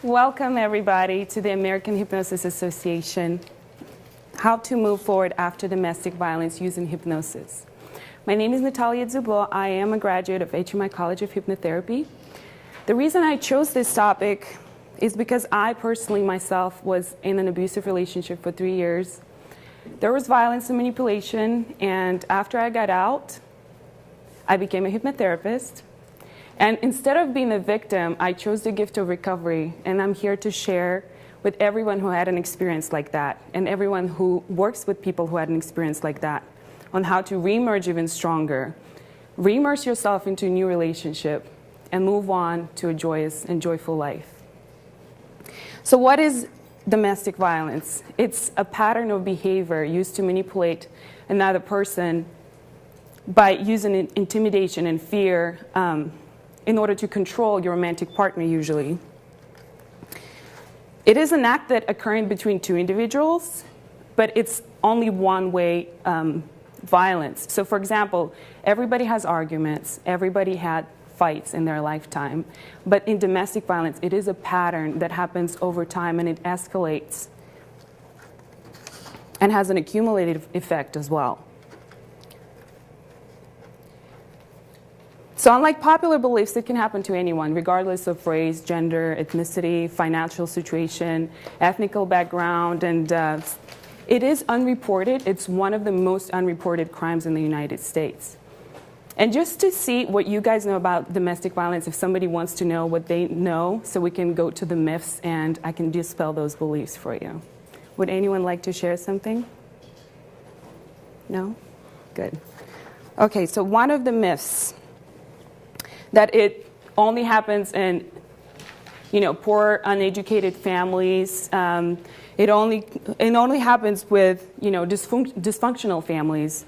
Welcome, everybody, to the American Hypnosis Association, How to Move Forward After Domestic Violence Using Hypnosis. My name is Natalia Dzyublo. I am a graduate of HMI College of Hypnotherapy. The reason I chose this topic is because I personally, myself, was in an abusive relationship for 3 years. There was violence and manipulation, and after I got out, I became a hypnotherapist. And instead of being a victim, I chose the gift of recovery, and I'm here to share with everyone who had an experience like that, and everyone who works with people who had an experience like that, on how to reemerge even stronger, reimmerse yourself into a new relationship, and move on to a joyous and joyful life. So what is domestic violence? It's a pattern of behavior used to manipulate another person by using intimidation and fear in order to control your romantic partner, usually. It is an act that occurs between two individuals, but it's only one-way violence. So for example, everybody has arguments, everybody had fights in their lifetime, but in domestic violence, it is a pattern that happens over time, and it escalates and has an accumulative effect as well. So unlike popular beliefs, it can happen to anyone, regardless of race, gender, ethnicity, financial situation, ethnic background, and it is unreported. It's one of the most unreported crimes in the United States. And just to see what you guys know about domestic violence, if somebody wants to know what they know, so we can go to the myths and I can dispel those beliefs for you. Would anyone like to share something? No? Good. Okay, so one of the myths, that it only happens in, poor, uneducated families. It only happens with, dysfunctional families.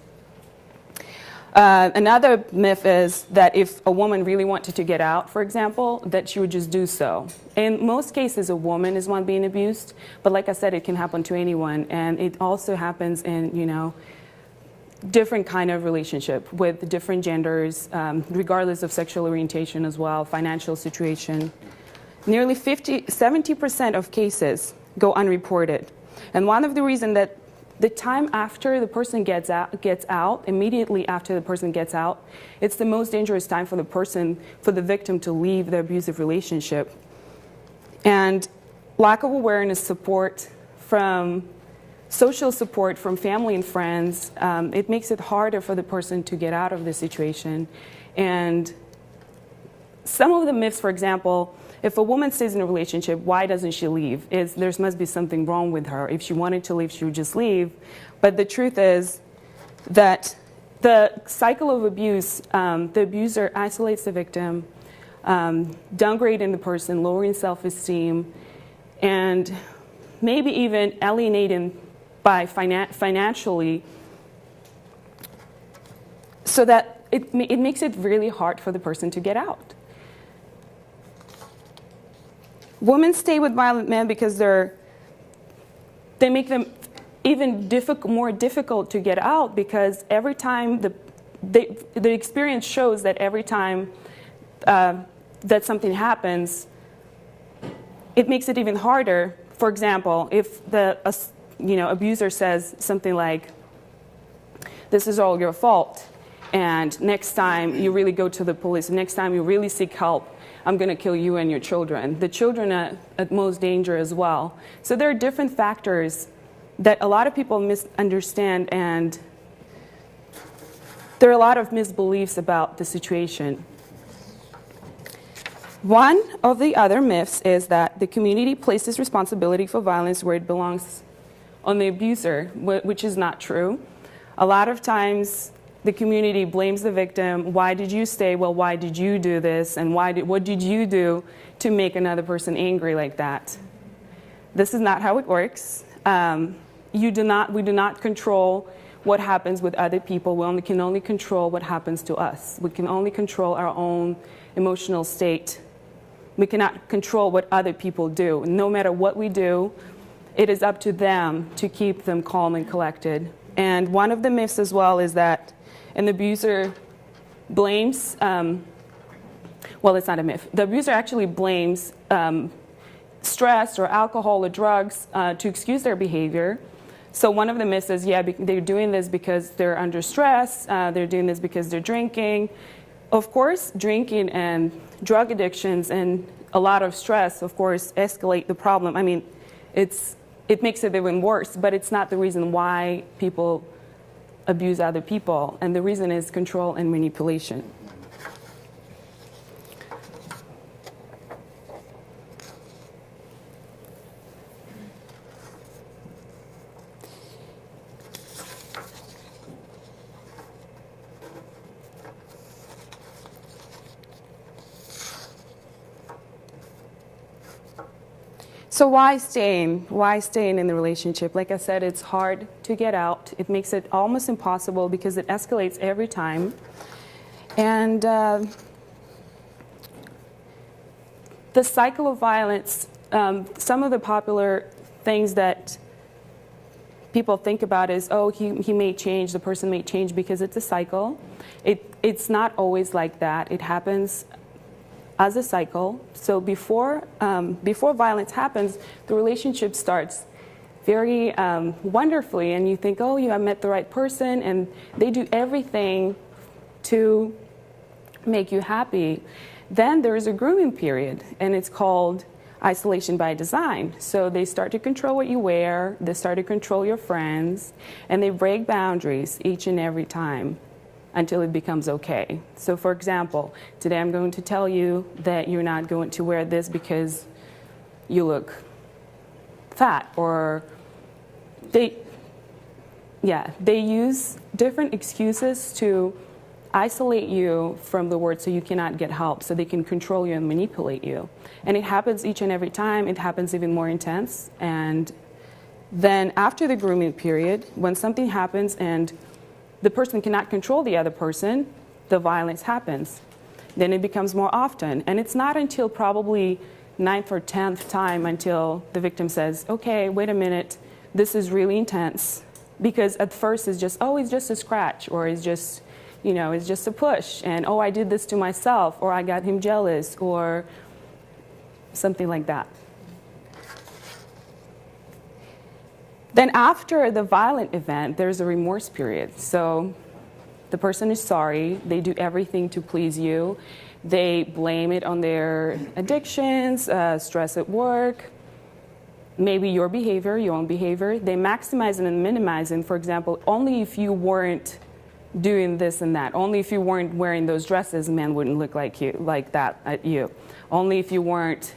Another myth is that if a woman really wanted to get out, for example, that she would just do so. In most cases, a woman is one being abused, but like I said, it can happen to anyone, and it also happens in, different kind of relationship with different genders, regardless of sexual orientation as well, financial situation. Nearly 70% of cases go unreported. And one of the reasons that the time after the person gets out, immediately after the person gets out, it's the most dangerous time for the victim to leave the abusive relationship. And lack of awareness, social support from family and friends, it makes it harder for the person to get out of the situation. And some of the myths, for example, if a woman stays in a relationship, why doesn't she leave? There must be something wrong with her. If she wanted to leave, she would just leave. But the truth is that the cycle of abuse, the abuser isolates the victim, downgrading the person, lowering self-esteem, and maybe even alienating by financially, so that it makes it really hard for the person to get out. Women stay with violent men because they make them even more difficult to get out, because every time the experience shows that every time that something happens, it makes it even harder. For example, if the abuser says something like, "This is all your fault, and next time you really go to the police, next time you really seek help, I'm going to kill you and your children." The children are at most danger as well. So there are different factors that a lot of people misunderstand, and there are a lot of misbeliefs about the situation. One of the other myths is that the community places responsibility for violence where it belongs on the abuser, which is not true. A lot of times the community blames the victim. Why did you stay? Well, why did you do this? And what did you do to make another person angry like that? This is not how it works. We do not control what happens with other people. We can only control what happens to us. We can only control our own emotional state. We cannot control what other people do. No matter what we do, it is up to them to keep them calm and collected. And one of the myths as well is that an abuser blames, well, it's not a myth. The abuser actually blames stress or alcohol or drugs to excuse their behavior. So one of the myths is, yeah, they're doing this because they're under stress, they're doing this because they're drinking. Of course, drinking and drug addictions and a lot of stress, of course, escalate the problem. I mean, it makes it even worse, but it's not the reason why people abuse other people. And the reason is control and manipulation. So why staying? Why staying in the relationship? Like I said, it's hard to get out. It makes it almost impossible because it escalates every time. And the cycle of violence, some of the popular things that people think about is, oh, he may change, the person may change because it's a cycle. It's not always like that. It happens as a cycle. So before violence happens, the relationship starts very wonderfully, and you think, oh, you have met the right person, and they do everything to make you happy. Then there is a grooming period, and it's called isolation by design. So they start to control what you wear, they start to control your friends, and they break boundaries each and every time until it becomes okay. So for example, today I'm going to tell you that you're not going to wear this because you look fat, or they use different excuses to isolate you from the world so you cannot get help, so they can control you and manipulate you. And it happens each and every time. It happens even more intense. And then after the grooming period, when something happens and the person cannot control the other person, the violence happens. Then it becomes more often. And it's not until probably 9th or 10th time until the victim says, okay, wait a minute, this is really intense. Because at first it's just, oh, it's just a scratch, or it's just, you know, it's just a push. And, oh, I did this to myself, or I got him jealous, or something like that. Then after the violent event, there's a remorse period. So the person is sorry. They do everything to please you. They blame it on their addictions, stress at work, maybe your behavior, your own behavior. They maximize it and minimize it. For example, only if you weren't doing this and that, only if you weren't wearing those dresses, men wouldn't look like that at you. Only if you weren't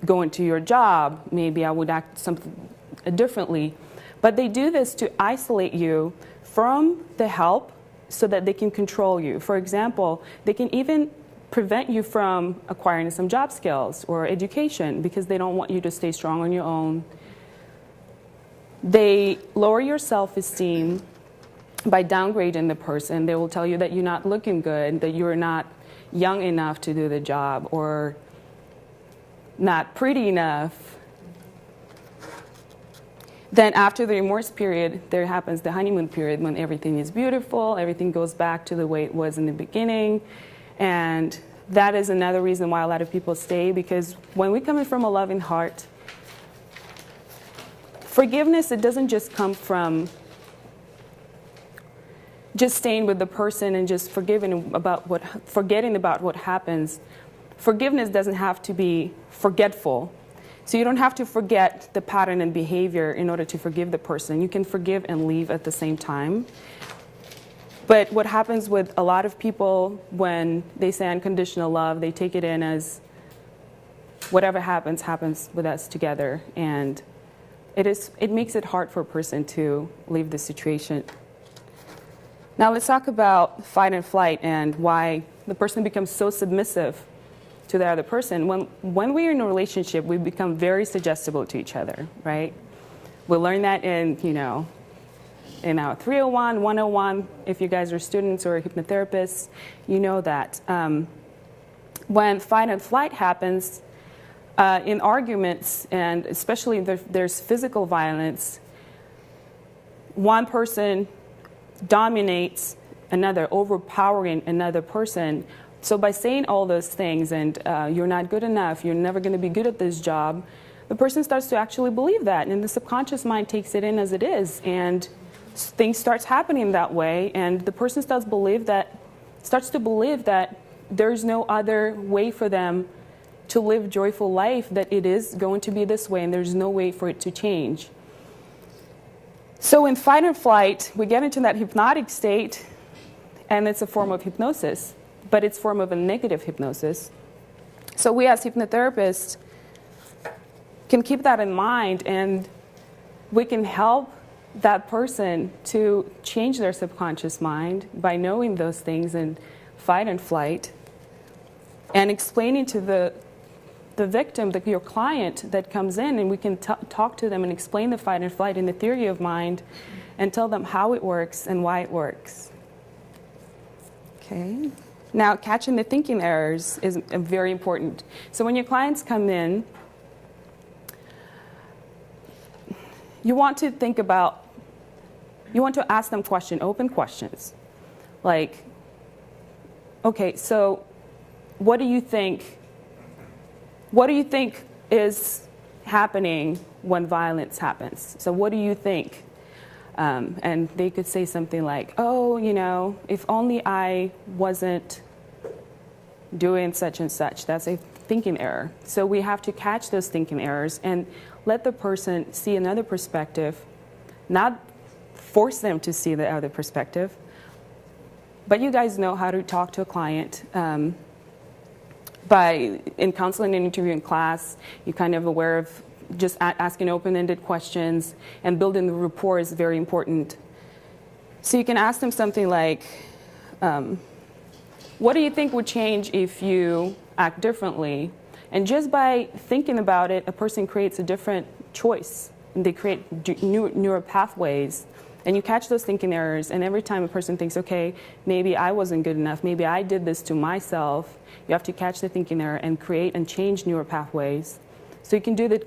going to your job, maybe I would act something differently. But they do this to isolate you from the help so that they can control you. For example, they can even prevent you from acquiring some job skills or education because they don't want you to stay strong on your own. They lower your self-esteem by downgrading the person. They will tell you that you're not looking good, that you're not young enough to do the job, or not pretty enough. Then after the remorse period, there happens the honeymoon period when everything is beautiful, everything goes back to the way it was in the beginning. And that is another reason why a lot of people stay, because when we come in from a loving heart, forgiveness, it doesn't just come from just staying with the person and just forgetting about what happens. Forgiveness doesn't have to be forgetful. So you don't have to forget the pattern and behavior in order to forgive the person. You can forgive and leave at the same time. But what happens with a lot of people when they say unconditional love, they take it in as whatever happens, happens with us together. And it makes it hard for a person to leave the situation. Now let's talk about fight and flight and why the person becomes so submissive to the other person. When we're in a relationship, we become very suggestible to each other, right? We learn that in our 301, 101. If you guys are students or hypnotherapists, you know that. When fight and flight happens, in arguments, and especially if there's physical violence, one person dominates another, overpowering another person. So by saying all those things, and you're not good enough, you're never going to be good at this job, the person starts to actually believe that, and the subconscious mind takes it in as it is, and things starts happening that way, and the person starts to believe that there's no other way for them to live joyful life, that it is going to be this way, and there's no way for it to change. So in fight or flight, we get into that hypnotic state, and it's a form of hypnosis, but it's a form of a negative hypnosis. So we as hypnotherapists can keep that in mind, and we can help that person to change their subconscious mind by knowing those things in fight and flight, and explaining to the victim, your client that comes in, and we can talk to them and explain the fight and flight and the theory of mind and tell them how it works and why it works. Okay. Now, catching the thinking errors is very important. So when your clients come in, you want to ask them open questions. Like, okay, so what do you think is happening when violence happens? So what do you think? And they could say something like, oh, if only I wasn't doing such and such. That's a thinking error. So we have to catch those thinking errors and let the person see another perspective, not force them to see the other perspective. But you guys know how to talk to a client. In counseling and interviewing class, you're kind of aware of just asking open-ended questions, and building the rapport is very important. So you can ask them something like, what do you think would change if you act differently? And just by thinking about it, a person creates a different choice, and they create neural pathways. And you catch those thinking errors, and every time a person thinks, okay, maybe I wasn't good enough, maybe I did this to myself, you have to catch the thinking error and create and change neural pathways. So you can do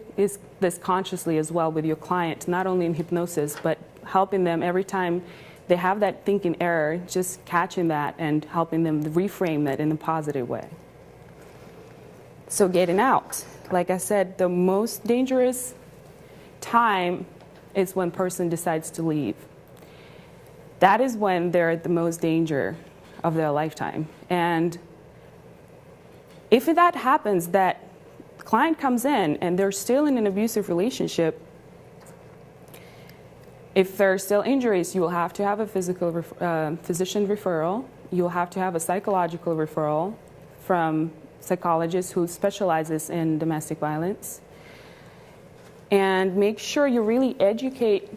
this consciously as well with your client, not only in hypnosis, but helping them every time they have that thinking error, just catching that and helping them reframe that in a positive way. So getting out. Like I said, the most dangerous time is when a person decides to leave. That is when they're at the most danger of their lifetime. And if that happens, that client comes in and they're still in an abusive relationship, if there are still injuries, you will have to have a physician referral. You'll have to have a psychological referral from psychologists who specializes in domestic violence. And make sure you really educate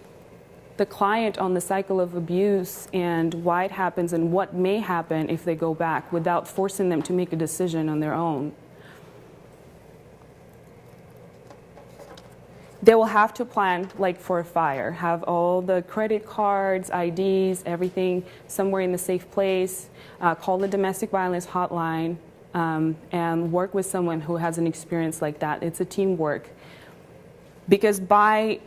the client on the cycle of abuse and why it happens and what may happen if they go back, without forcing them to make a decision on their own. They will have to plan like for a fire, have all the credit cards, IDs, everything somewhere in the safe place, call the domestic violence hotline, and work with someone who has an experience like that. It's a teamwork. Because by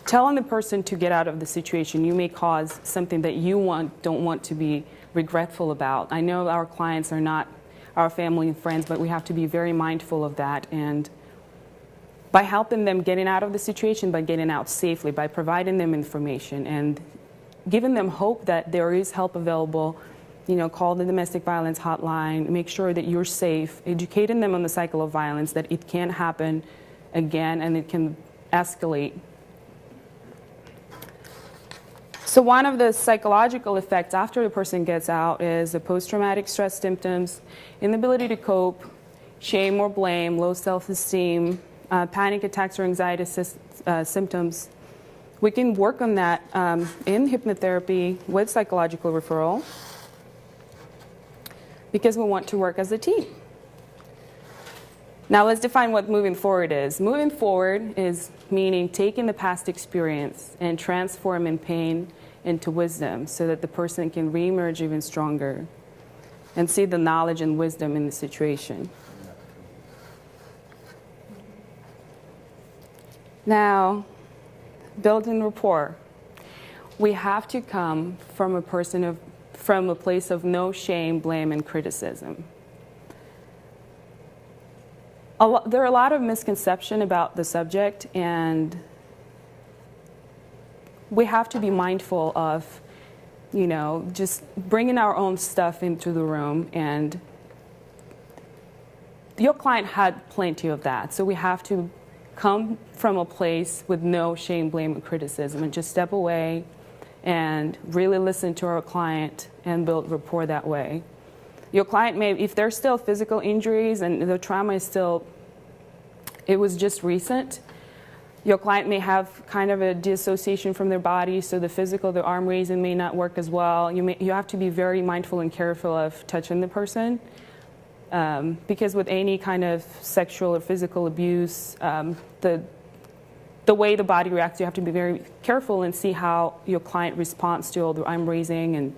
telling the person to get out of the situation, you may cause something that you don't want to be regretful about. I know our clients are not our family and friends, but we have to be very mindful of that. And by helping them getting out of the situation, by getting out safely, by providing them information and giving them hope that there is help available, call the domestic violence hotline, make sure that you're safe, educating them on the cycle of violence, that it can happen again and it can escalate. So one of the psychological effects after the person gets out is the post-traumatic stress symptoms, inability to cope, shame or blame, low self-esteem, panic attacks or anxiety symptoms. We can work on that in hypnotherapy with psychological referral, because we want to work as a team. Now let's define what moving forward is. Moving forward is meaning taking the past experience and transforming pain into wisdom so that the person can reemerge even stronger and see the knowledge and wisdom in the situation. Now, building rapport. We have to come from a place of no shame, blame, and criticism. there are a lot of misconceptions about the subject, and we have to be mindful of, just bringing our own stuff into the room. And your client had plenty of that, so we have to come from a place with no shame, blame, and criticism, and just step away and really listen to our client and build rapport that way. Your client may, if there's still physical injuries and the trauma is still, it was just recent, your client may have kind of a dissociation from their body, so the physical, the arm raising may not work as well. You have to be very mindful and careful of touching the person, because with any kind of sexual or physical abuse, the way the body reacts, you have to be very careful and see how your client responds to all the arm raising, and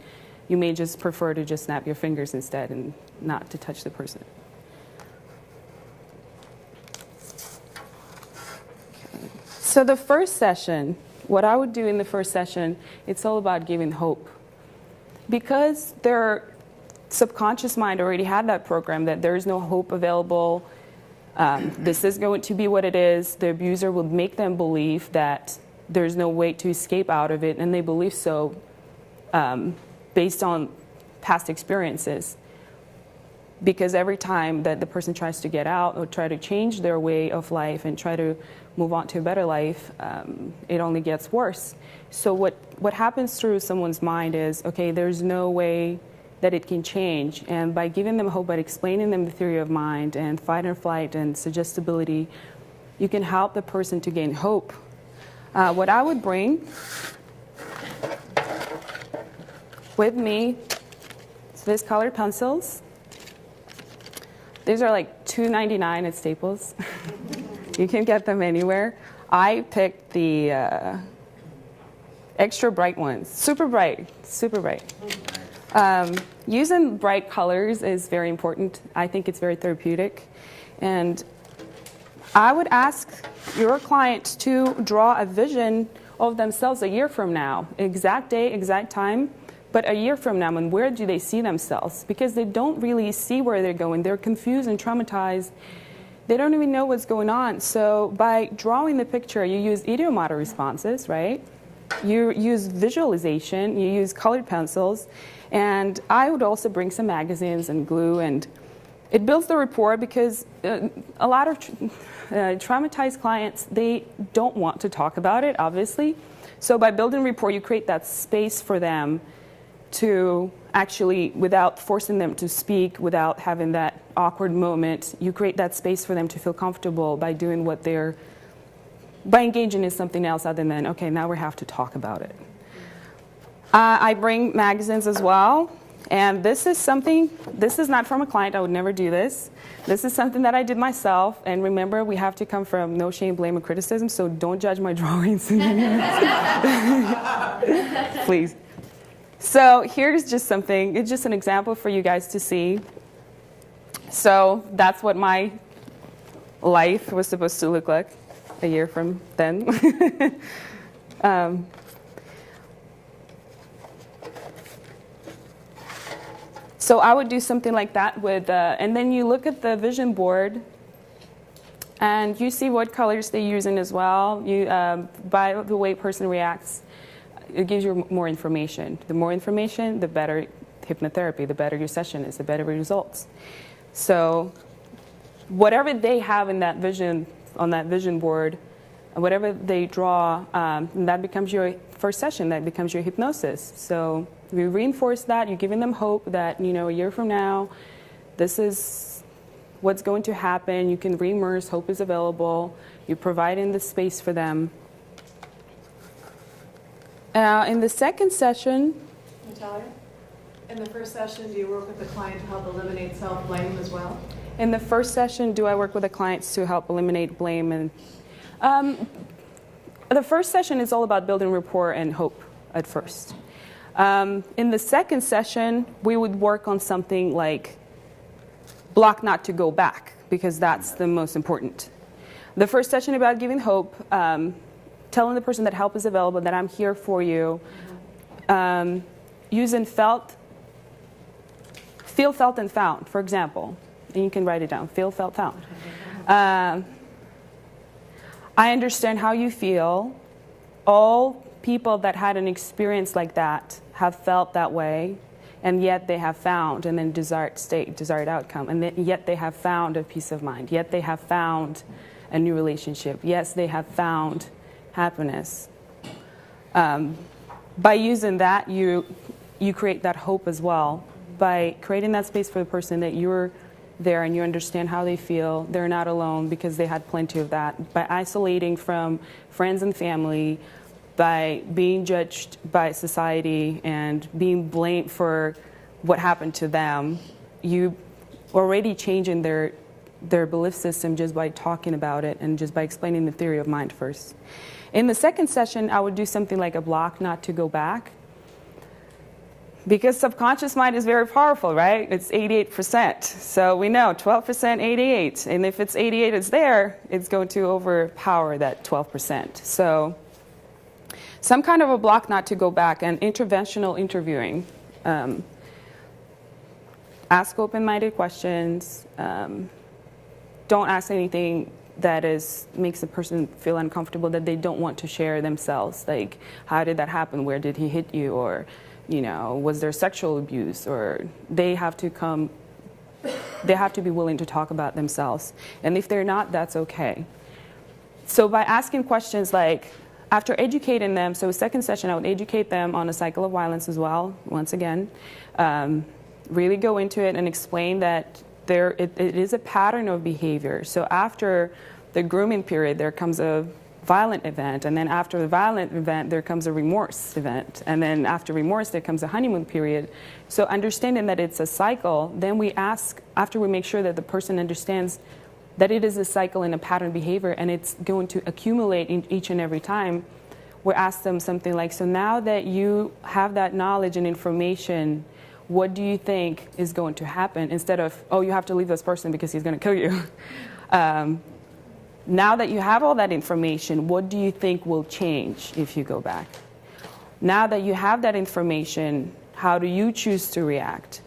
you may just prefer to just snap your fingers instead and not to touch the person. So the first session, what I would do in the first session, it's all about giving hope. Because their subconscious mind already had that program that there is no hope available, this is going to be what it is, the abuser will make them believe that there's no way to escape out of it, and they believe so based on past experiences. Because every time that the person tries to get out or try to change their way of life and try to move on to a better life, it only gets worse. So what happens through someone's mind is, okay, there's no way that it can change. And by giving them hope, by explaining them the theory of mind and fight or flight and suggestibility, you can help the person to gain hope. What I would bring with me is these colored pencils. These are like $2.99 at Staples. You can get them anywhere. I picked the extra bright ones. Super bright, super bright. Using bright colors is very important. I think it's very therapeutic. And I would ask your client to draw a vision of themselves a year from now. Exact day, exact time, but a year from now, and where do they see themselves? Because they don't really see where they're going. They're confused and traumatized. They don't even know what's going on. So by drawing the picture, you use idiomotor responses, right? You use visualization, you use colored pencils, and I would also bring some magazines and glue, and it builds the rapport because a lot of traumatized clients, they don't want to talk about it, obviously. So by building rapport, you create that space for them to actually, without forcing them to speak, without having that awkward moment, you create that space for them to feel comfortable by doing what they're, by engaging in something else other than, okay, now we have to talk about it. I bring magazines as well, and this is something, this is not from a client, I would never do this. This is something that I did myself, and remember, we have to come from no shame, blame, or criticism, so don't judge my drawings. Please. So here's just something, it's just an example for you guys to see. So that's what my life was supposed to look like a year from then. So I would do something like that with, and then you look at the vision board and you see what colors they're using as well. You, by the way a person reacts, it gives you more information. The more information, the better hypnotherapy, the better your session is, the better results. So whatever they have in that vision, on that vision board, whatever they draw, that becomes your first session, that becomes your hypnosis. So you reinforce that, you're giving them hope that, you know, a year from now, this is what's going to happen. You can re-immerse, hope is available. You're providing the space for them. In the second session, Natalia, in the first session, do you work with the client to help eliminate self-blame as well? In the first session, do I work with the clients to help eliminate blame? And the first session is all about building rapport and hope at first. In the second session, we would work on something like block not to go back, because that's the most important. The first session about giving hope, telling the person that help is available, that I'm here for you, using feel, felt, and found, for example. And you can write it down, feel, felt, found. I understand how you feel. All people that had an experience like that have felt that way, and yet they have found and then desired state, desired outcome, and yet they have found a peace of mind, yet they have found a new relationship, yes, they have found happiness. By using that, you create that hope as well. By creating that space for the person that you're there and you understand how they feel, they're not alone because they had plenty of that. By isolating from friends and family, by being judged by society and being blamed for what happened to them, you already changing their belief system just by talking about it and just by explaining the theory of mind first. In the second session, I would do something like a block not to go back. Because subconscious mind is very powerful, right? It's 88%. So we know 12%, 88. And if it's 88, it's there, it's going to overpower that 12%. So some kind of a block not to go back, and interventional interviewing. Ask open-minded questions. Don't ask anything that makes the person feel uncomfortable, that they don't want to share themselves. Like, how did that happen? Where did he hit you? Or, was there sexual abuse? Or they have to be willing to talk about themselves. And if they're not, that's okay. So by asking questions like, after educating them, so second session, I would educate them on a cycle of violence as well, once again. Really go into it and explain that it is a pattern of behavior. So after the grooming period, there comes a violent event, and then after the violent event, there comes a remorse event, and then after remorse, there comes a honeymoon period. So understanding that it's a cycle, then we ask, after we make sure that the person understands that it is a cycle and a pattern behavior, and it's going to accumulate in each and every time, we ask them something like, so now that you have that knowledge and information, what do you think is going to happen? Instead of, oh, you have to leave this person because he's going to kill you. Now that you have all that information, what do you think will change if you go back? Now that you have that information, how do you choose to react?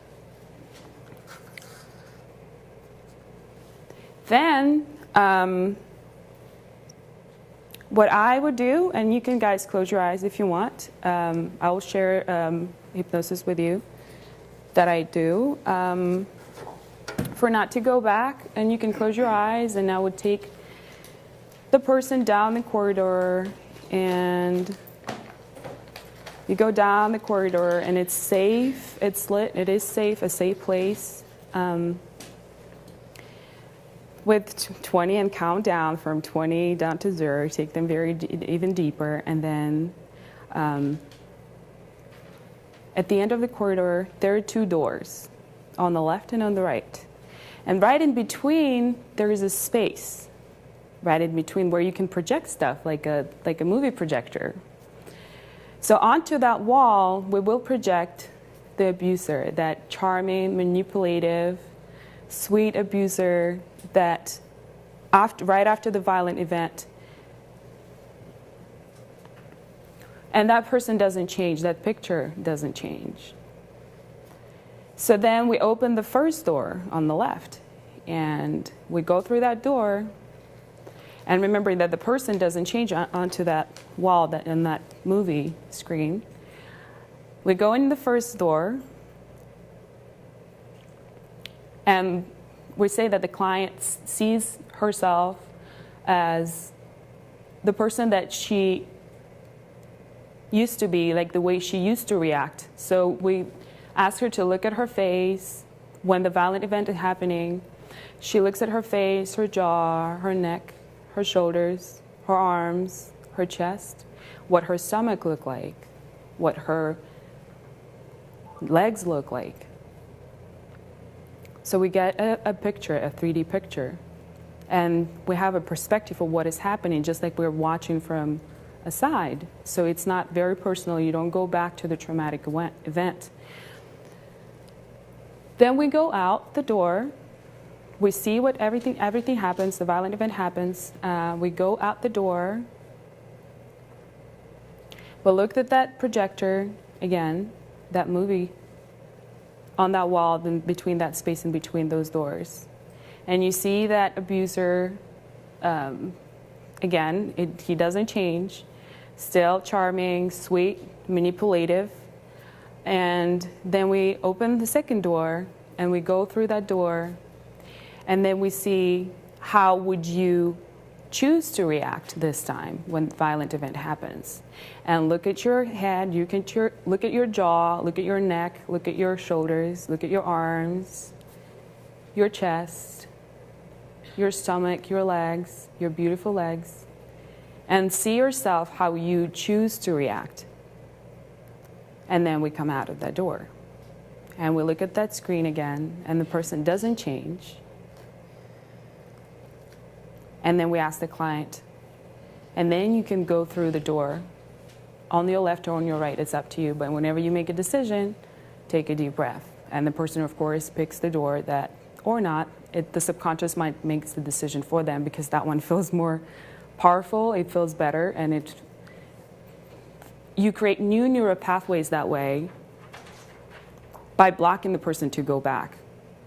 Then, what I would do, and you can guys close your eyes if you want, I will share hypnosis with you that I do for not to go back, and you can close your eyes, and I would take the person down the corridor, and you go down the corridor, and it's safe, it's lit, it is safe, a safe place. With 20 and count down from 20 down to 0, take them even deeper, and then at the end of the corridor, there are 2 doors, on the left and on the right. And right in between, there is a space, right in between where you can project stuff, like a movie projector. So onto that wall, we will project the abuser, that charming, manipulative, sweet abuser that right after the violent event. And that person doesn't change, that picture doesn't change. So then we open the first door on the left, and we go through that door, and remembering that the person doesn't change onto that wall that in that movie screen. We go in the first door, and we say that the client sees herself as the person that she used to be, like the way she used to react. So we ask her to look at her face when the violent event is happening. She looks at her face, her jaw, her neck, her shoulders, her arms, her chest, what her stomach looked like, what her legs look like. So we get a picture, a 3D picture, and we have a perspective of what is happening, just like we're watching from a side. So it's not very personal. You don't go back to the traumatic event. Then we go out the door. We see what everything happens. The violent event happens. We go out the door. We looked at that projector again, that movie on that wall, then between that space in between those doors. and you see that abuser, again, he doesn't change, still charming, sweet, manipulative. And then we open the second door, and we go through that door, and then we see how would you choose to react this time when the violent event happens. And look at your head, look at your jaw, look at your neck, look at your shoulders, look at your arms, your chest, your stomach, your legs, your beautiful legs, and see yourself how you choose to react. And then we come out of that door. And we look at that screen again, and the person doesn't change. And then we ask the client, and then you can go through the door on your left or on your right, it's up to you. But whenever you make a decision, take a deep breath. And the person, of course, picks the door that, or not, the subconscious mind makes the decision for them because that one feels more powerful, it feels better, and you create new neural pathways that way by blocking the person to go back.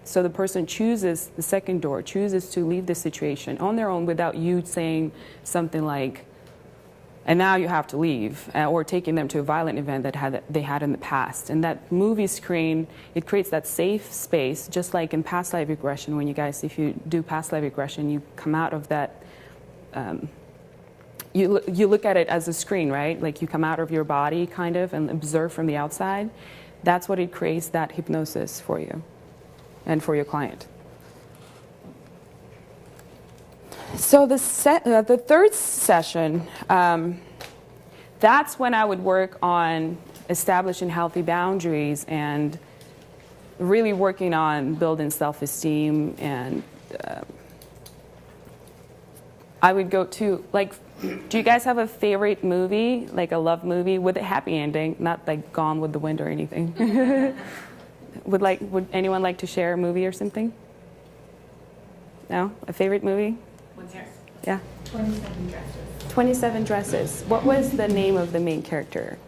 So the person chooses the second door, chooses to leave the situation on their own without you saying something like, and now you have to leave, or taking them to a violent event that they had in the past. And that movie screen, it creates that safe space, just like in past life regression, when you guys, if you do past life regression, you come out of that, you look at it as a screen, right? Like you come out of your body, kind of, and observe from the outside. That's what it creates, that hypnosis for you and for your client. So the third session, that's when I would work on establishing healthy boundaries and really working on building self-esteem. And I would go to, like, do you guys have a favorite movie, like a love movie with a happy ending, not like Gone with the Wind or anything? Would anyone like to share a movie or something? No? A favorite movie? What's yours? Yeah. 27 Dresses. 27 Dresses. What was the name of the main character?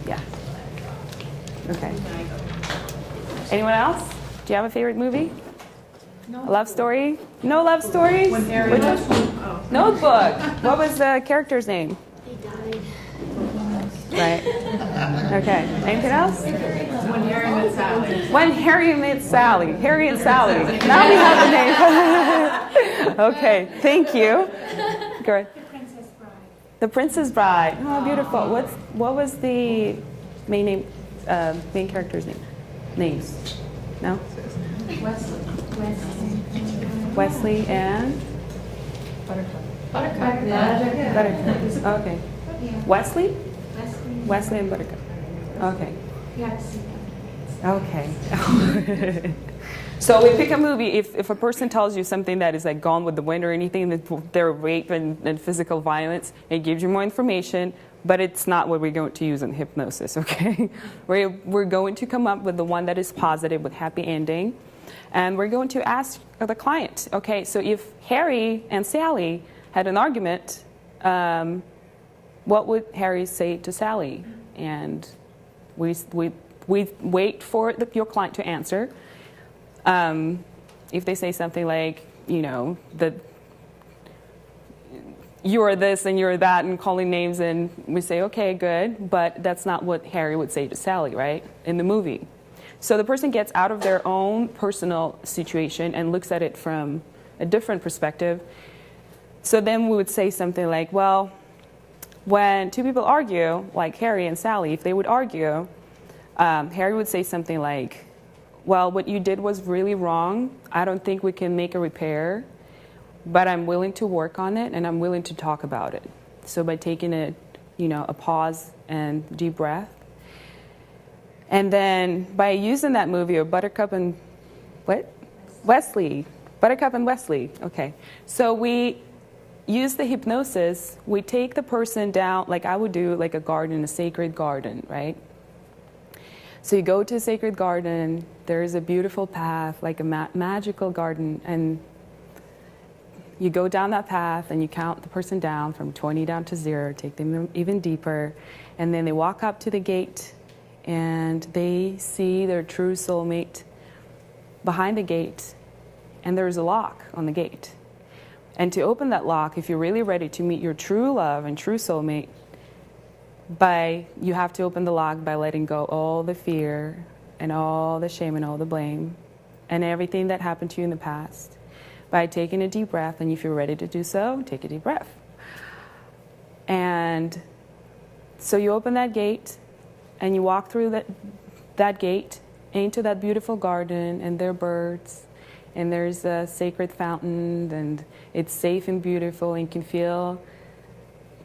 Yeah. Okay. Anyone else? Do you have a favorite movie? No. A love story? No love stories? When Harry Which was- one? oh. Notebook. What was the character's name? He died. Right. Okay. Anything else? When Harry met Sally. When Harry met Sally. Harry and Sally. Now we have the name. Okay. Thank you. Go ahead. The Princess Bride. The Princess Bride. Oh, beautiful. What was the main character's name? Names? No? Wesley. Wesley and Buttercup. Buttercup. Okay. Yeah. Wesley? Wesley. And Buttercup. Okay. You have to see Okay. So we pick a movie. If a person tells you something that is like Gone with the Wind or anything, that they're rape and physical violence, it gives you more information, but it's not what we're going to use in hypnosis, okay? We're going to come up with the one that is positive with happy ending, and we're going to ask the client, okay, so if Harry and Sally had an argument, what would Harry say to Sally? And we wait for your client to answer. If they say something like, you know, that you're this and you're that and calling names, and we say, okay, good, but that's not what Harry would say to Sally, right, in the movie. So the person gets out of their own personal situation and looks at it from a different perspective. So then we would say something like, well, when two people argue, like Harry and Sally, if they would argue, Harry would say something like, well, what you did was really wrong. I don't think we can make a repair, but I'm willing to work on it and I'm willing to talk about it. So by taking a pause and deep breath, and then by using that movie of Buttercup and Wesley, Buttercup and Wesley. Okay, so we use the hypnosis. We take the person down, like I would do, like a garden, a sacred garden, right? So you go to a sacred garden. There is a beautiful path, like a magical garden, and you go down that path and you count the person down from 20 down to 0, take them even deeper, and then they walk up to the gate and they see their true soulmate behind the gate, and there's a lock on the gate. And to open that lock, if you're really ready to meet your true love and true soulmate, you have to open the lock by letting go all the fear and all the shame and all the blame and everything that happened to you in the past, by taking a deep breath. And if you're ready to do so, take a deep breath. And so you open that gate and you walk through that gate into that beautiful garden, and there are birds, and there's a sacred fountain, and it's safe and beautiful, and you can feel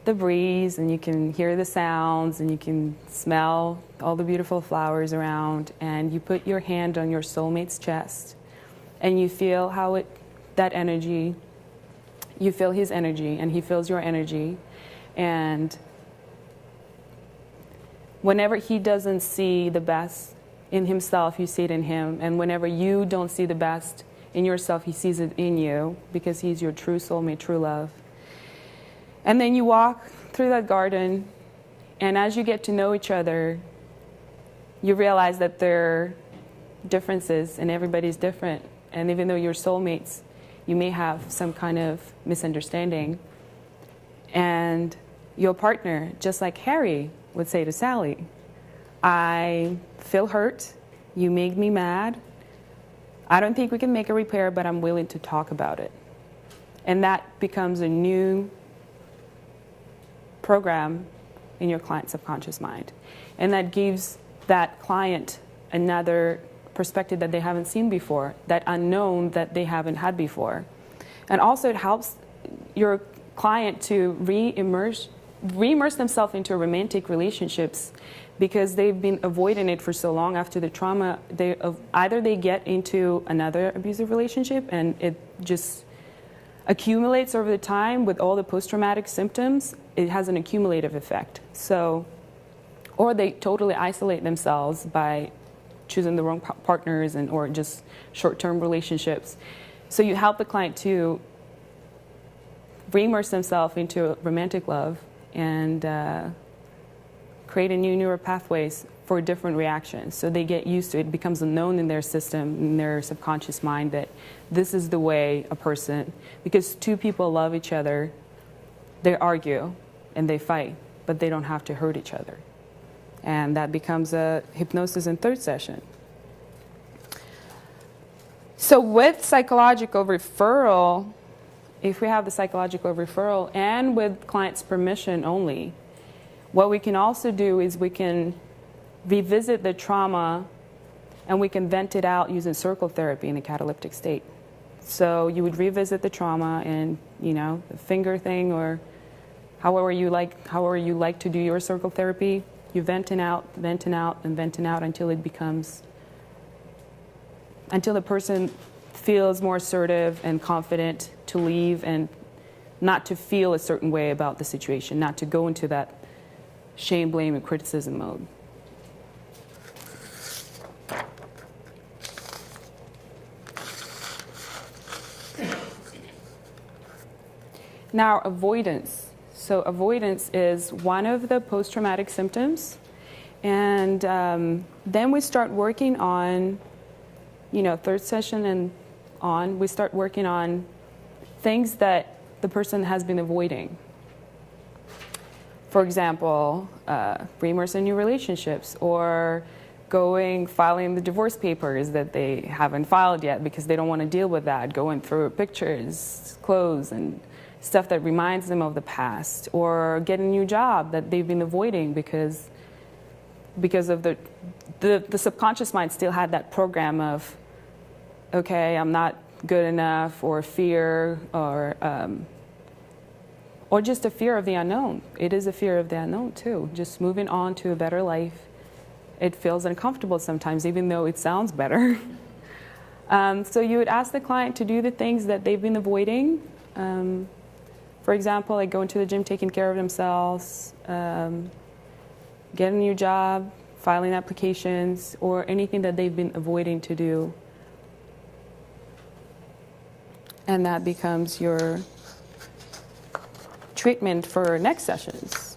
the breeze, and you can hear the sounds, and you can smell all the beautiful flowers around, and you put your hand on your soulmate's chest, and you feel how that energy, you feel his energy, and he feels your energy, and whenever he doesn't see the best in himself, you see it in him, and whenever you don't see the best in yourself, he sees it in you, because he's your true soulmate, true love. And then you walk through that garden, and as you get to know each other, you realize that there are differences, and everybody's different. And even though you're soulmates, you may have some kind of misunderstanding. And your partner, just like Harry would say to Sally, I feel hurt, you made me mad, I don't think we can make a repair, but I'm willing to talk about it. And that becomes a new program in your client's subconscious mind. And that gives that client another perspective that they haven't seen before, that unknown that they haven't had before. And also it helps your client to re-immerse themselves into romantic relationships, because they've been avoiding it for so long after the trauma. Either they get into another abusive relationship and it just accumulates over the time with all the post-traumatic symptoms. It has an accumulative effect. So, or they totally isolate themselves by choosing the wrong partners or just short-term relationships. So you help the client to re-immerse themselves into romantic love and create a new neural pathways for different reactions. So they get used to it. It becomes a known in their system, in their subconscious mind, that this is the way a person, because two people love each other, they argue and they fight, but they don't have to hurt each other. And that becomes a hypnosis in third session. So with psychological referral, if we have the psychological referral and with client's permission only, what we can also do is we can revisit the trauma and we can vent it out using circle therapy in a cataleptic state. So you would revisit the trauma and, the finger thing, or however you like to do your circle therapy. You venting out, and venting out until the person feels more assertive and confident to leave and not to feel a certain way about the situation, not to go into that shame, blame, and criticism mode. Now, avoidance. So avoidance is one of the post-traumatic symptoms. And then we start working on, third session and on, we start working on things that the person has been avoiding. For example, re-immerse in new relationships, or filing the divorce papers that they haven't filed yet because they don't want to deal with that, going through pictures, clothes, and stuff that reminds them of the past, or get a new job that they've been avoiding because of the subconscious mind still had that program of, okay, I'm not good enough, or fear, or just a fear of the unknown. It is a fear of the unknown too. Just moving on to a better life. It feels uncomfortable sometimes, even though it sounds better. So you would ask the client to do the things that they've been avoiding. For example, like going to the gym, taking care of themselves, getting a new job, filing applications, or anything that they've been avoiding to do. And that becomes your treatment for next sessions.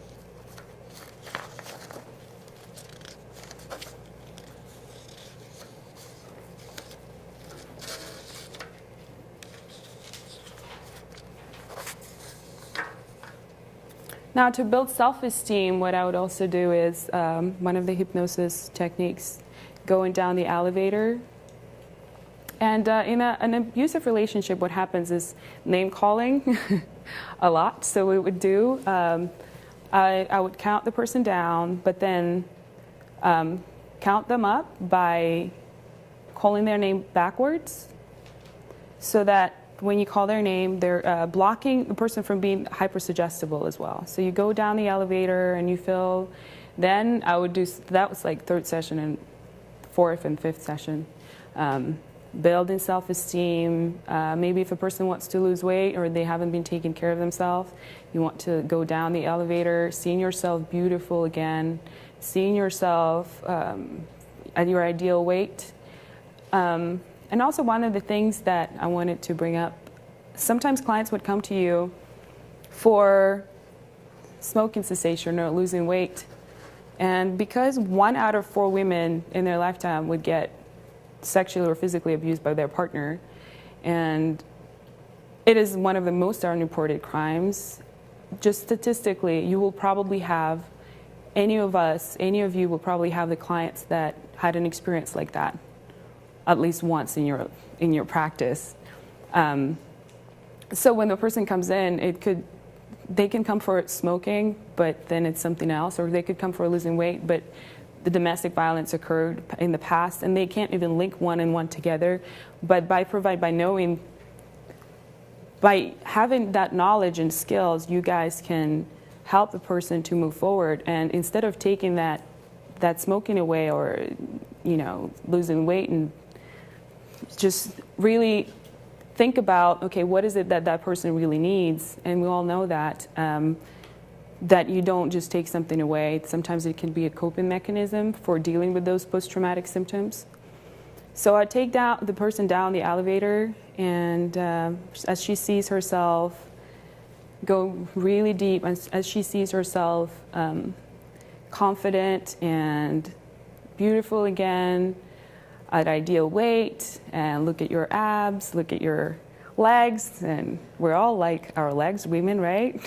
Now, to build self-esteem, what I would also do is one of the hypnosis techniques, going down the elevator. And in an abusive relationship, what happens is name calling a lot. So what we would do, I would count the person down, but then count them up by calling their name backwards, so that when you call their name, they're blocking the person from being hypersuggestible as well. So you go down the elevator and you feel, then I would do, that was like third session and fourth and fifth session. Building self-esteem. Maybe if a person wants to lose weight or they haven't been taking care of themselves, you want to go down the elevator, seeing yourself beautiful again, seeing yourself at your ideal weight. And also one of the things that I wanted to bring up, sometimes clients would come to you for smoking cessation or losing weight. And because 1 out of 4 women in their lifetime would get sexually or physically abused by their partner, and it is one of the most unreported crimes, just statistically, you will probably have, any of you will probably have the clients that had an experience like that at least once in your practice. So when the person comes in, they can come for smoking, but then it's something else, or they could come for losing weight, but the domestic violence occurred in the past, and they can't even link one and one together. But by having that knowledge and skills, you guys can help the person to move forward. And instead of taking that smoking away, or losing weight, and just really think about, okay, what is it that person really needs? And we all know that that you don't just take something away. Sometimes it can be a coping mechanism for dealing with those post-traumatic symptoms. So I take the person down the elevator, and as she sees herself, go really deep, as she sees herself confident and beautiful again, at ideal weight, and look at your abs, look at your legs, and we're all like our legs, women, right?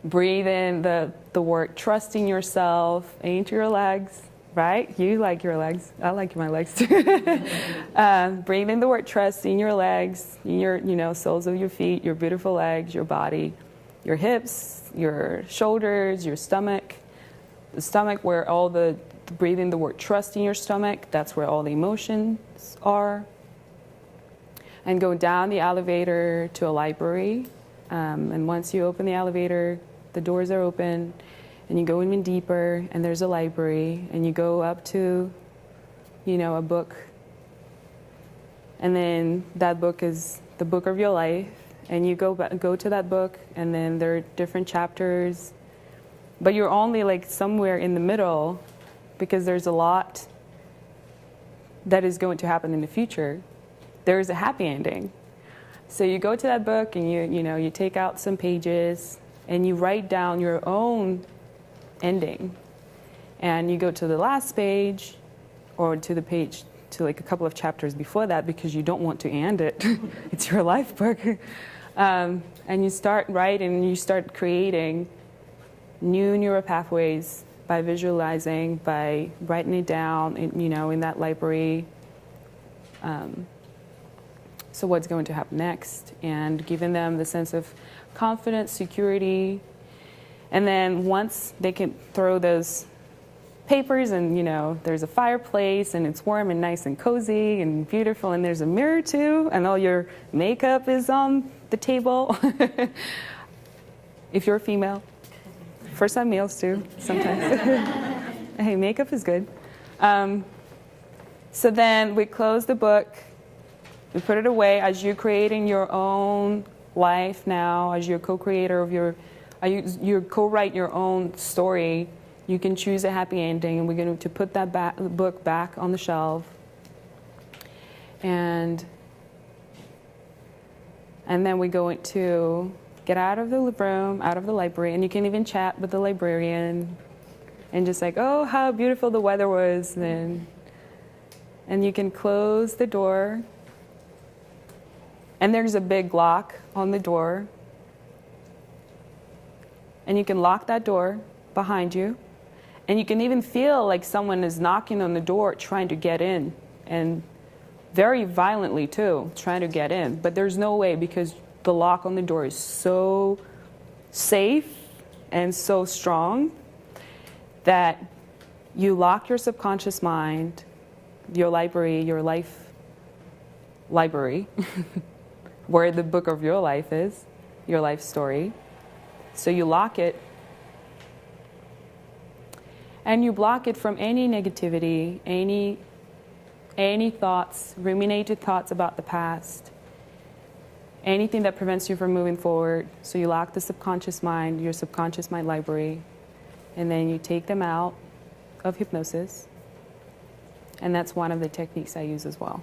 Breathe in the word trusting yourself into your legs, right? You like your legs. I like my legs too. Breathe in the word trust in your legs, in your soles of your feet, your beautiful legs, your body, your hips, your shoulders, your stomach. The stomach, where all breathe in the word trust in your stomach. That's where all the emotions are. And go down the elevator to a library. And once you open the elevator, the doors are open, and you go even deeper, and there's a library, and you go up to, a book. And then that book is the book of your life, and you go to that book, and then there are different chapters, but you're only like somewhere in the middle, because there's a lot that is going to happen in the future. There is a happy ending. So you go to that book, and you take out some pages, and you write down your own ending. And you go to the last page, or to the page to like a couple of chapters before that, because you don't want to end it. It's your life book. And you start writing, and you start creating new neural pathways by visualizing, by writing it down, in that library. So what's going to happen next, and giving them the sense of confidence, security. And then once they can throw those papers, and there's a fireplace, and it's warm and nice and cozy and beautiful, and there's a mirror too, and all your makeup is on the table. If you're a female. For some males too, sometimes. Hey, makeup is good. So then we close the book. We put it away as you're creating your own life now, as you're co-creator of you co-write your own story. You can choose a happy ending, and we're going to put that book back on the shelf. And then we're going to get out of the room, out of the library, and you can even chat with the librarian, and just like, oh, how beautiful the weather was, and you can close the door. And there's a big lock on the door. and you can lock that door behind you, and you can even feel like someone is knocking on the door trying to get in, and very violently too, trying to get in. But there's no way, because the lock on the door is so safe and so strong that you lock your subconscious mind, your library, your life library, where the book of your life is, your life story. So you lock it, and you block it from any negativity, any thoughts, ruminated thoughts about the past, anything that prevents you from moving forward. So you lock the subconscious mind, your subconscious mind library, and then you take them out of hypnosis. And that's one of the techniques I use as well.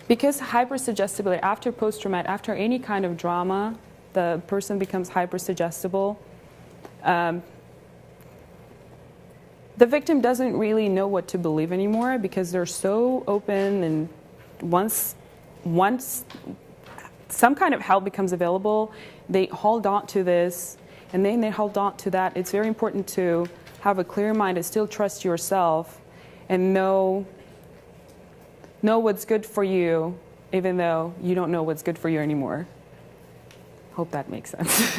Because hypersuggestibility, after post-traumatic, after any kind of drama, the person becomes hypersuggestible. The victim doesn't really know what to believe anymore, because they're so open, and once some kind of help becomes available, they hold on to this, and then they hold on to that. It's very important to have a clear mind and still trust yourself and know what's good for you, even though you don't know what's good for you anymore. Hope that makes sense.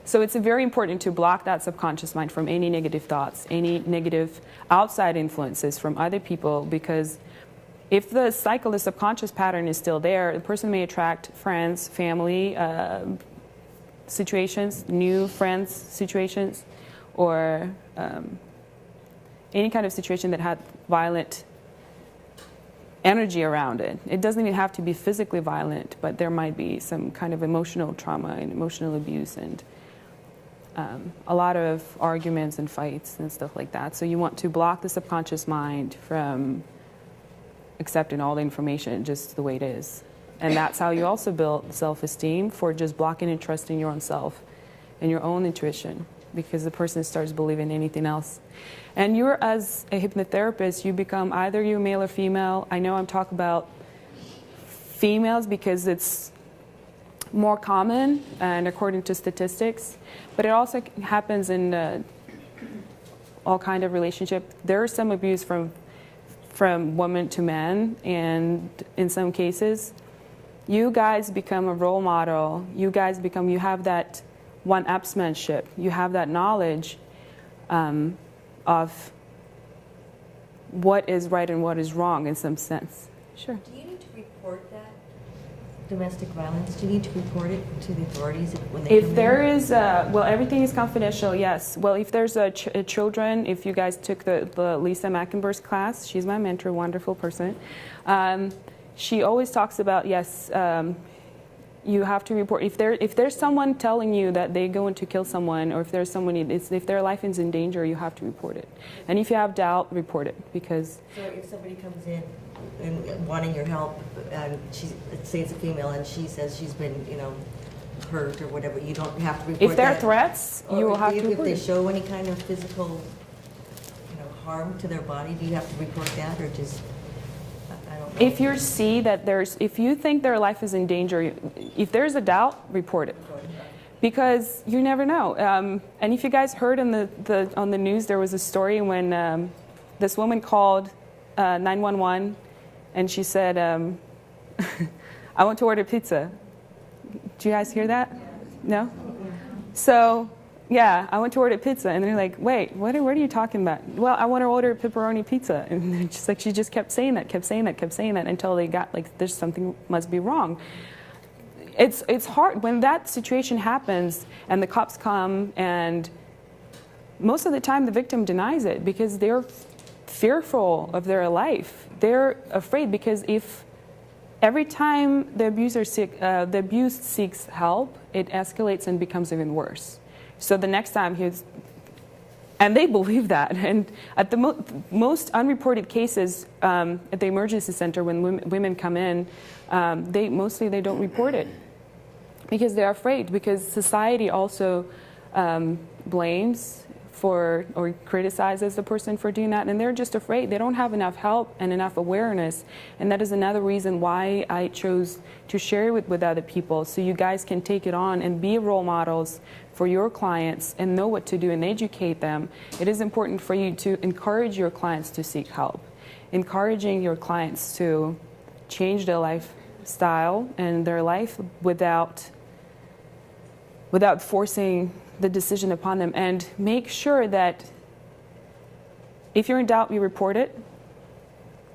So it's very important to block that subconscious mind from any negative thoughts, any negative outside influences from other people, because if the cycle, the subconscious pattern is still there, the person may attract friends, family situations, new friends situations, or any kind of situation that had violent energy around it. It doesn't even have to be physically violent, but there might be some kind of emotional trauma and emotional abuse, and a lot of arguments and fights and stuff like that. So you want to block the subconscious mind from accepting all the information just the way it is. And that's how you also build self-esteem, for just blocking and trusting your own self and your own intuition, because the person starts believing anything else. And you're, as a hypnotherapist, you become either you male or female. I know I'm talking about females because it's more common and according to statistics, but it also happens in all kind of relationship. There is some abuse from women to men, and in some cases, you guys become a role model. You have that one-upsmanship. You have that knowledge of what is right and what is wrong in some sense. Sure. Do you need to report that domestic violence? Do you need to report it to the authorities when they come in? If there is, well, everything is confidential, yes. Well, if there's children, if you guys took the Lisa Mackenberg's class, she's my mentor, wonderful person. She always talks about, yes, you have to report. If there's someone telling you that they're going to kill someone, or if there's someone, if their life is in danger, you have to report it. And if you have doubt, report it, because. So if somebody comes in and wanting your help, and let's say it's a female, and she says she's been, hurt or whatever, you don't have to report that. If there are threats, you will have to report it. If they show any kind of physical, harm to their body, do you have to report that, or just? If you see that if you think their life is in danger, if there's a doubt, report it, because you never know. And if you guys heard on the news, there was a story when this woman called 911, and she said, "I want to order pizza." Do you guys hear that? No? So. Yeah, I went to order pizza, and they're like, wait, what are you talking about? Well, I want to order pepperoni pizza. And it's like she just kept saying that until they got there's something must be wrong. It's hard when that situation happens and the cops come, and most of the time the victim denies it because they're fearful of their life. They're afraid, because if every time the abused seeks help, it escalates and becomes even worse. So the next time and they believe that. And at the most unreported cases at the emergency center, when women come in, they don't report it because they're afraid. Because society also blames for or criticizes the person for doing that, and they're just afraid. They don't have enough help and enough awareness, and that is another reason why I chose to share it with other people, so you guys can take it on and be role models for your clients and know what to do and educate them. It is important for you to encourage your clients to seek help, encouraging your clients to change their lifestyle and their life without forcing the decision upon them, and make sure that if you're in doubt, you report it.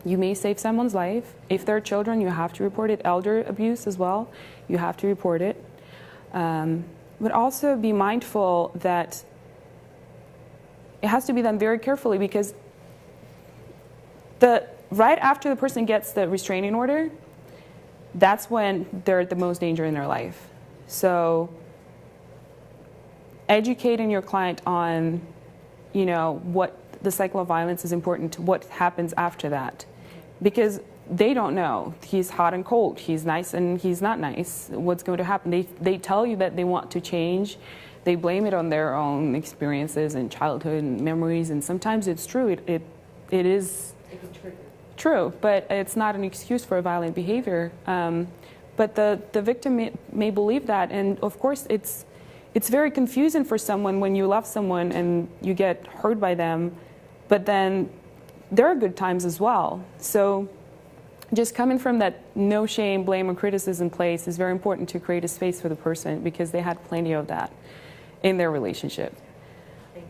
You may save someone's life. If there are children, you have to report it. Elder abuse as well, you have to report it. But also be mindful that it has to be done very carefully, because right after the person gets the restraining order, that's when they're at the most danger in their life. So educating your client on, what the cycle of violence is important, what happens after that. Because they don't know. He's hot and cold. He's nice and he's not nice. What's going to happen? They tell you that they want to change. They blame it on their own experiences and childhood and memories, and sometimes it's true. It is true, but it's not an excuse for violent behavior. But the victim may believe that, and of course it's very confusing for someone when you love someone and you get hurt by them, but then there are good times as well. So just coming from that no shame, blame, or criticism place is very important to create a space for the person, because they had plenty of that in their relationship. Thank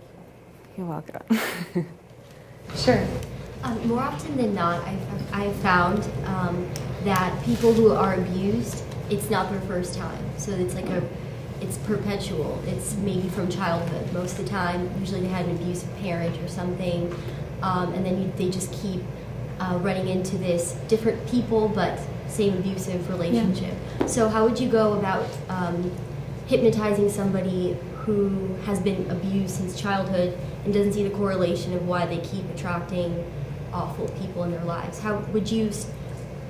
you. You're welcome. Sure. More often than not, I've found that people who are abused, it's not their first time. So it's perpetual. It's maybe from childhood. Most of the time, usually they had an abusive parent or something, and then they just keep running into this different people, but same abusive relationship. Yeah. So how would you go about hypnotizing somebody who has been abused since childhood and doesn't see the correlation of why they keep attracting awful people in their lives? How would you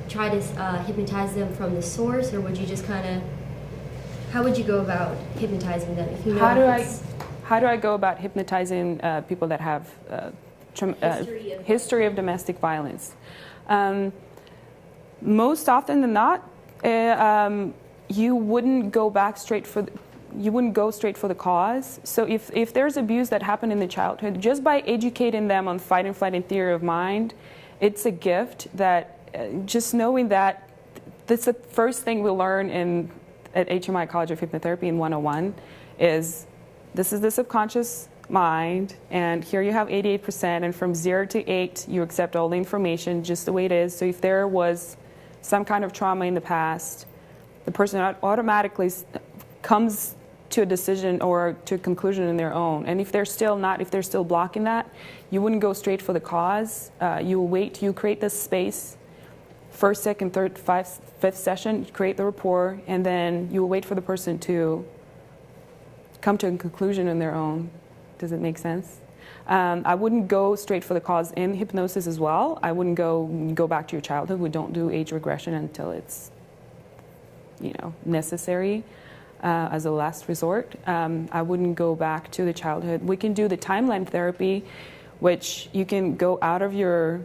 try to hypnotize them from the source, or would you just how would you go about hypnotizing them? If you know how do I go about hypnotizing people that have history of domestic violence? Most often than not, you wouldn't go straight for the cause. So if there's abuse that happened in the childhood, just by educating them on fight and flight and theory of mind, it's a gift that just knowing that that's the first thing we learn at HMI College of Hypnotherapy in 101 is this is the subconscious mind, and here you have 88%, and from 0 to 8 you accept all the information just the way it is. So if there was some kind of trauma in the past, the person automatically comes to a decision or to a conclusion in their own. And if they're still blocking that, you wouldn't go straight for the cause. You will wait, you create this space, first, second, third, fifth session, create the rapport, and then you will wait for the person to come to a conclusion on their own. Does it make sense? I wouldn't go straight for the cause in hypnosis as well. I wouldn't go back to your childhood. We don't do age regression until it's necessary as a last resort. I wouldn't go back to the childhood. We can do the timeline therapy, which you can go out of your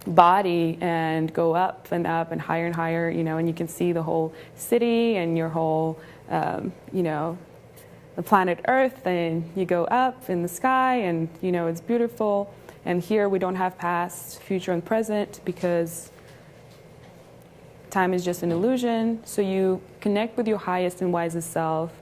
body and go up and higher and higher, and you can see the whole city and your whole, the planet Earth, and you go up in the sky, and it's beautiful. And here we don't have past, future, and present, because time is just an illusion. So you connect with your highest and wisest self,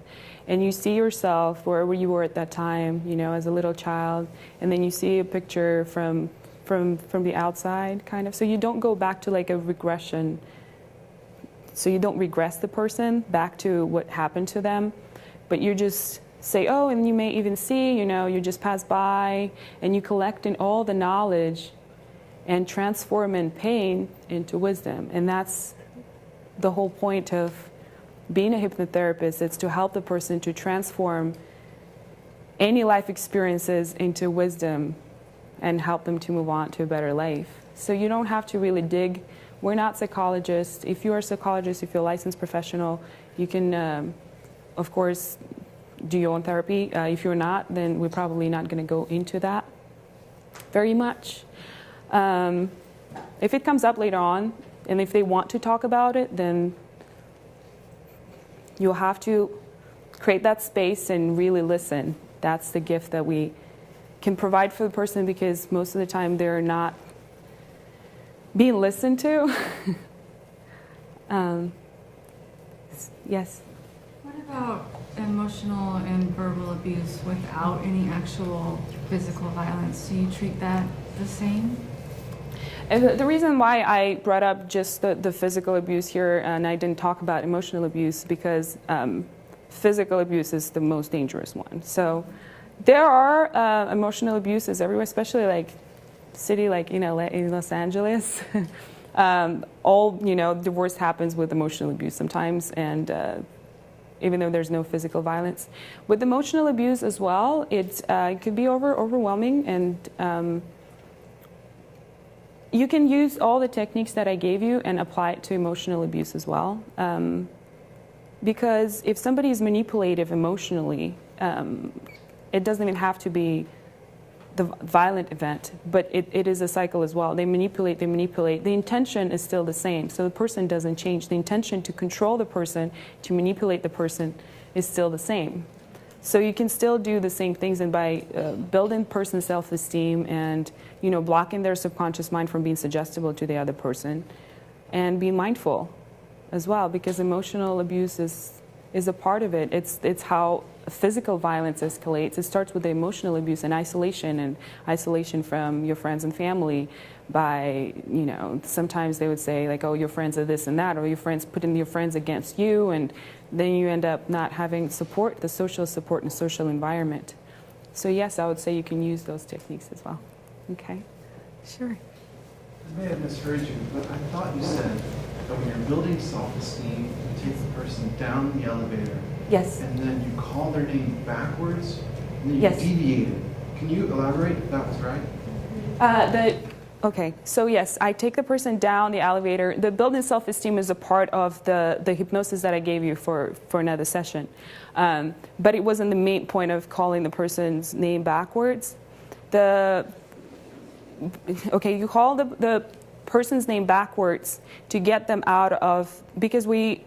and you see yourself wherever you were at that time, as a little child, and then you see a picture from the outside, kind of. So you don't go back to like a regression. So you don't regress the person back to what happened to them, but you just say, oh, and you may even see, you just pass by, and you collect in all the knowledge and transform in pain into wisdom. And that's the whole point of being a hypnotherapist. It's to help the person to transform any life experiences into wisdom and help them to move on to a better life. So you don't have to really dig. We're not psychologists. If you're a psychologist, if you're a licensed professional, you can, of course, do your own therapy. If you're not, then we're probably not going to go into that very much. If it comes up later on, and if they want to talk about it, then you'll have to create that space and really listen. That's the gift that we can provide for the person, because most of the time they're not being listened to. Yes? What about emotional and verbal abuse without any actual physical violence? Do you treat that the same? And the reason why I brought up just the physical abuse here, and I didn't talk about emotional abuse, because physical abuse is the most dangerous one. So there are emotional abuses everywhere, especially like city like in Los Angeles. The worst happens with emotional abuse sometimes, and even though there's no physical violence. With emotional abuse as well, it could be overwhelming, and you can use all the techniques that I gave you and apply it to emotional abuse as well. Because if somebody is manipulative emotionally, it doesn't even have to be the violent event, but it is a cycle as well. They manipulate. The intention is still the same, so the person doesn't change. The intention to control the person, to manipulate the person, is still the same. So you can still do the same things, and by building person's self-esteem and blocking their subconscious mind from being suggestible to the other person, and being mindful as well, because emotional abuse is a part of it. It's how physical violence escalates. It starts with the emotional abuse and isolation from your friends and family. By sometimes they would say like, oh, your friends are this and that, or your friends putting your friends against you, and then you end up not having support, the social support and social environment. So yes, I would say you can use those techniques as well. Okay, sure. I may have misheard you, but I thought you said that when you're building self-esteem, you take the person down the elevator. Yes. And then you call their name backwards, and then you Yes. deviate it. Can you elaborate if that was right? Okay, so yes, I take the person down the elevator. The building self-esteem is a part of the hypnosis that I gave you for another session. But it wasn't the main point of calling the person's name backwards. You call the person's name backwards to get them out of, because we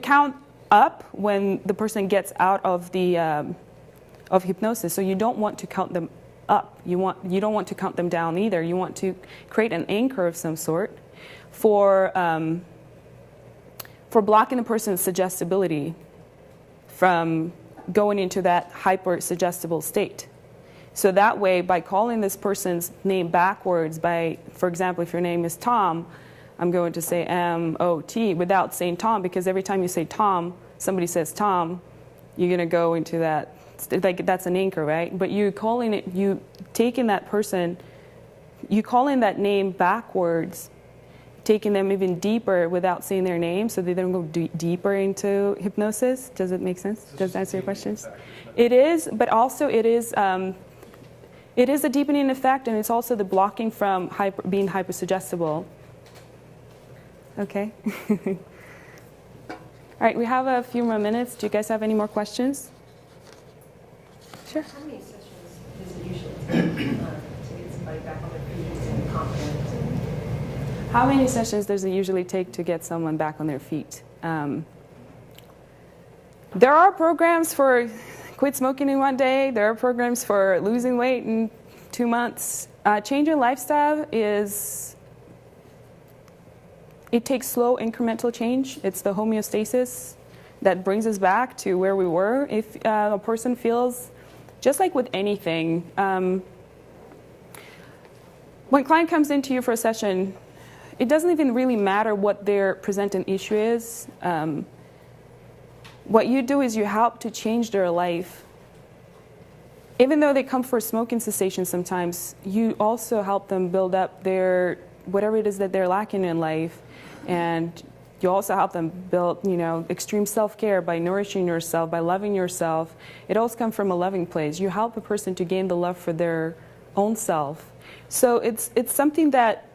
count up when the person gets out of the of hypnosis. So you don't want to count them up. You don't want to count them down either. You want to create an anchor of some sort for blocking the person's suggestibility from going into that hyper suggestible state. So that way, by calling this person's name backwards, for example, if your name is Tom, I'm going to say M-O-T without saying Tom, because every time you say Tom, somebody says Tom, you're going to go into that, like that's an anchor, right? But you calling that name backwards, taking them even deeper without saying their name, so they don't go deeper into hypnosis. Does it make sense? Does that answer your questions? It is, but also it is a deepening effect, and it's also the blocking from being hypersuggestible. Okay. All right, we have a few more minutes. Do you guys have any more questions? Sure. How many sessions does it usually take to get somebody back on their feet and confident? How many sessions does it usually take to get someone back on their feet? There are programs for quit smoking in 1 day. There are programs for losing weight in 2 months. Changing lifestyle it takes slow incremental change. It's the homeostasis that brings us back to where we were. If a person feels, just like with anything, when a client comes into you for a session, it doesn't even really matter what their presenting issue is. What you do is you help to change their life. Even though they come for smoking cessation sometimes, you also help them build up their, whatever it is that they're lacking in life. And you also help them build, extreme self-care by nourishing yourself, by loving yourself. It all comes from a loving place. You help a person to gain the love for their own self. So it's something that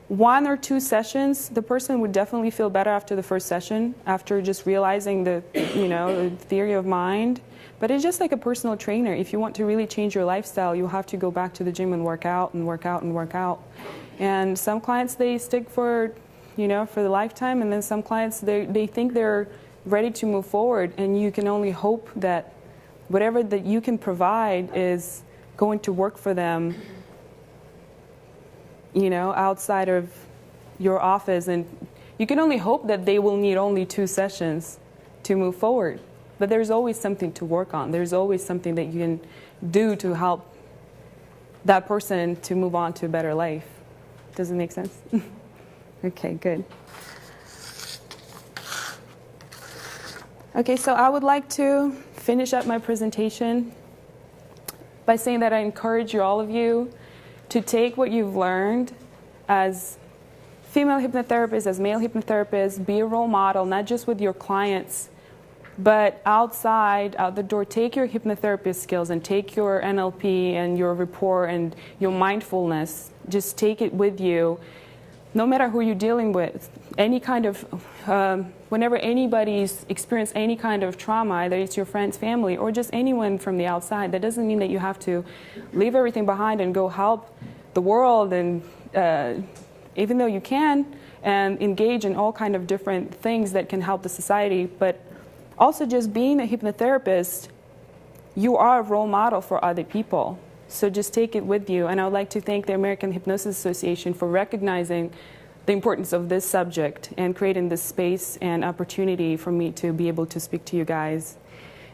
1 or 2 sessions, the person would definitely feel better after the first session, after just realizing the, the theory of mind. But it's just like a personal trainer. If you want to really change your lifestyle, you have to go back to the gym and work out and work out and work out. And some clients, they stick for the lifetime, and then some clients, they think they're ready to move forward, and you can only hope that whatever that you can provide is going to work for them, outside of your office. And you can only hope that they will need only 2 sessions to move forward. But there's always something to work on. There's always something that you can do to help that person to move on to a better life. Does it make sense? Okay, good. Okay, so I would like to finish up my presentation by saying that I encourage all of you to take what you've learned as female hypnotherapists, as male hypnotherapists, be a role model, not just with your clients, but outside, out the door. Take your hypnotherapist skills and take your NLP and your rapport and your mindfulness. Just take it with you, no matter who you're dealing with. Any kind of, whenever anybody's experienced any kind of trauma, either it's your friends, family, or just anyone from the outside, that doesn't mean that you have to leave everything behind and go help the world, and even though you can, and engage in all kind of different things that can help the society. But also, just being a hypnotherapist, you are a role model for other people. So just take it with you. And I would like to thank the American Hypnosis Association for recognizing the importance of this subject and creating this space and opportunity for me to be able to speak to you guys.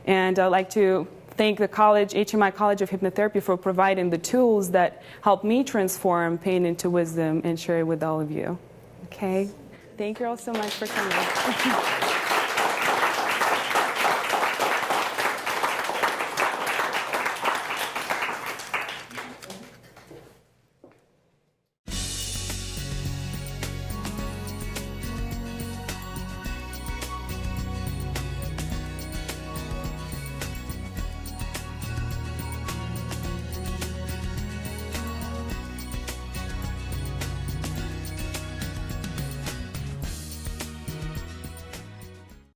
And I'd like to thank the college, HMI College of Hypnotherapy, for providing the tools that help me transform pain into wisdom and share it with all of you. Okay? Thank you all so much for coming.